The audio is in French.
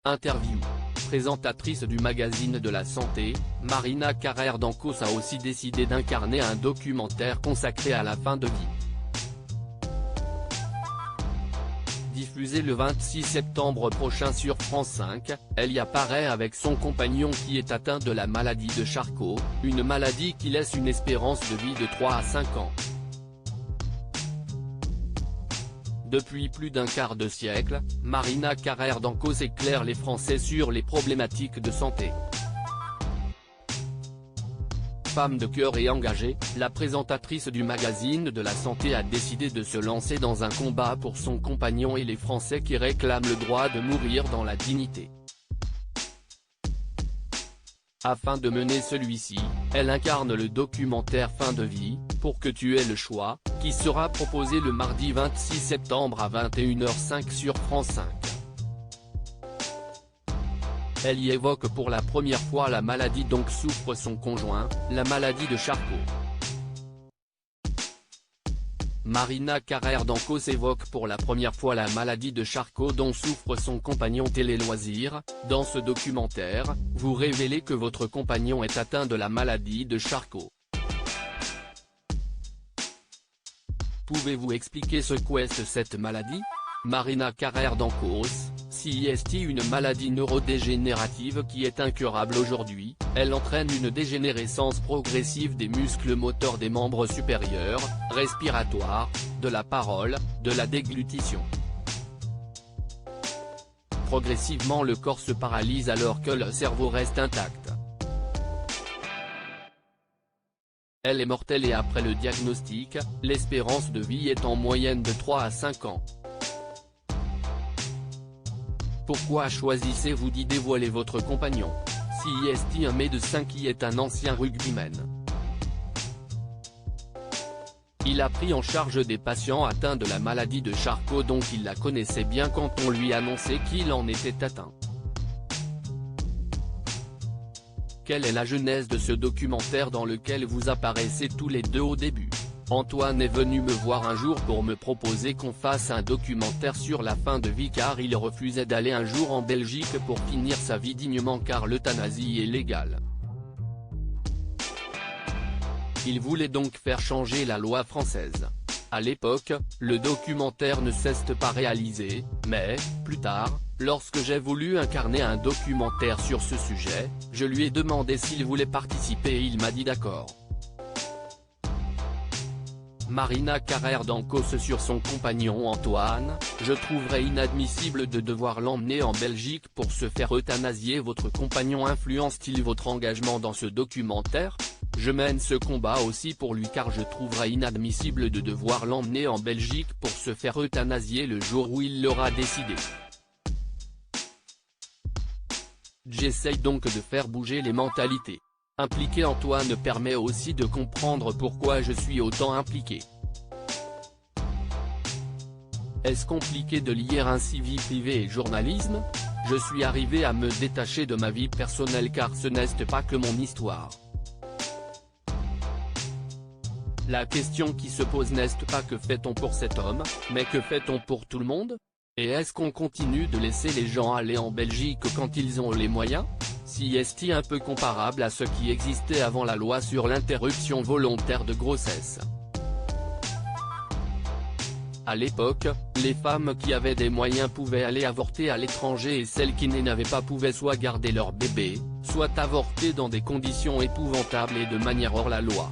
Interview. Présentatrice du magazine de la santé, Marina Carrère d'Ancos a aussi décidé d'incarner un documentaire consacré à la fin de vie. Diffusé le 26 septembre prochain sur France 5, elle y apparaît avec son compagnon qui est atteint de la maladie de Charcot, une maladie qui laisse une espérance de vie de 3 à 5 ans. Depuis plus d'un quart de siècle, Marina Carrère d'Ancos éclaire les Français sur les problématiques de santé. Femme de cœur et engagée, la présentatrice du magazine de la santé a décidé de se lancer dans un combat pour son compagnon et les Français qui réclament le droit de mourir dans la dignité. Afin de mener celui-ci, elle incarne le documentaire Fin de vie, pour que tu aies le choix, qui sera proposé le mardi 26 septembre à 21h05 sur France 5. Elle y évoque pour la première fois la maladie dont souffre son conjoint, la maladie de Charcot. Marina Carrère d'Ancos évoque pour la première fois la maladie de Charcot dont souffre son compagnon Télé Loisirs. Dans ce documentaire, vous révélez que votre compagnon est atteint de la maladie de Charcot. Pouvez-vous expliquer ce qu'est cette maladie? Marina Carrère d'Ancos, CIST une maladie neurodégénérative qui est incurable aujourd'hui, elle entraîne une dégénérescence progressive des muscles moteurs des membres supérieurs, respiratoires, de la parole, de la déglutition. Progressivement le corps se paralyse alors que le cerveau reste intact. Elle est mortelle et après le diagnostic, l'espérance de vie est en moyenne de 3 à 5 ans. Pourquoi choisissez-vous d'y dévoiler votre compagnon? CIST un médecin qui est un ancien rugbyman. Il a pris en charge des patients atteints de la maladie de Charcot dont il la connaissait bien quand on lui annonçait qu'il en était atteint. Quelle est la genèse de ce documentaire dans lequel vous apparaissez tous les deux au début? Antoine est venu me voir un jour pour me proposer qu'on fasse un documentaire sur la fin de vie car il refusait d'aller un jour en Belgique pour finir sa vie dignement car l'euthanasie est légale. Il voulait donc faire changer la loi française. À l'époque, le documentaire ne s'est pas réalisé, mais, plus tard, lorsque j'ai voulu incarner un documentaire sur ce sujet, je lui ai demandé s'il voulait participer et il m'a dit d'accord. Marina Carrère d'Ancos sur son compagnon Antoine, je trouverais inadmissible de devoir l'emmener en Belgique pour se faire euthanasier. Votre compagnon influence-t-il votre engagement dans ce documentaire? Je mène ce combat aussi pour lui car je trouverais inadmissible de devoir l'emmener en Belgique pour se faire euthanasier le jour où il l'aura décidé. J'essaye donc de faire bouger les mentalités. Impliquer Antoine permet aussi de comprendre pourquoi je suis autant impliqué. Est-ce compliqué de lier ainsi vie privée et journalisme? Je suis arrivé à me détacher de ma vie personnelle car ce n'est pas que mon histoire. La question qui se pose n'est pas que fait-on pour cet homme, mais que fait-on pour tout le monde? Et est-ce qu'on continue de laisser les gens aller en Belgique quand ils ont les moyens? CIST un peu comparable à ce qui existait avant la loi sur l'interruption volontaire de grossesse. À l'époque, les femmes qui avaient des moyens pouvaient aller avorter à l'étranger et celles qui n'en avaient pas pouvaient soit garder leur bébé, soit avorter dans des conditions épouvantables et de manière hors la loi.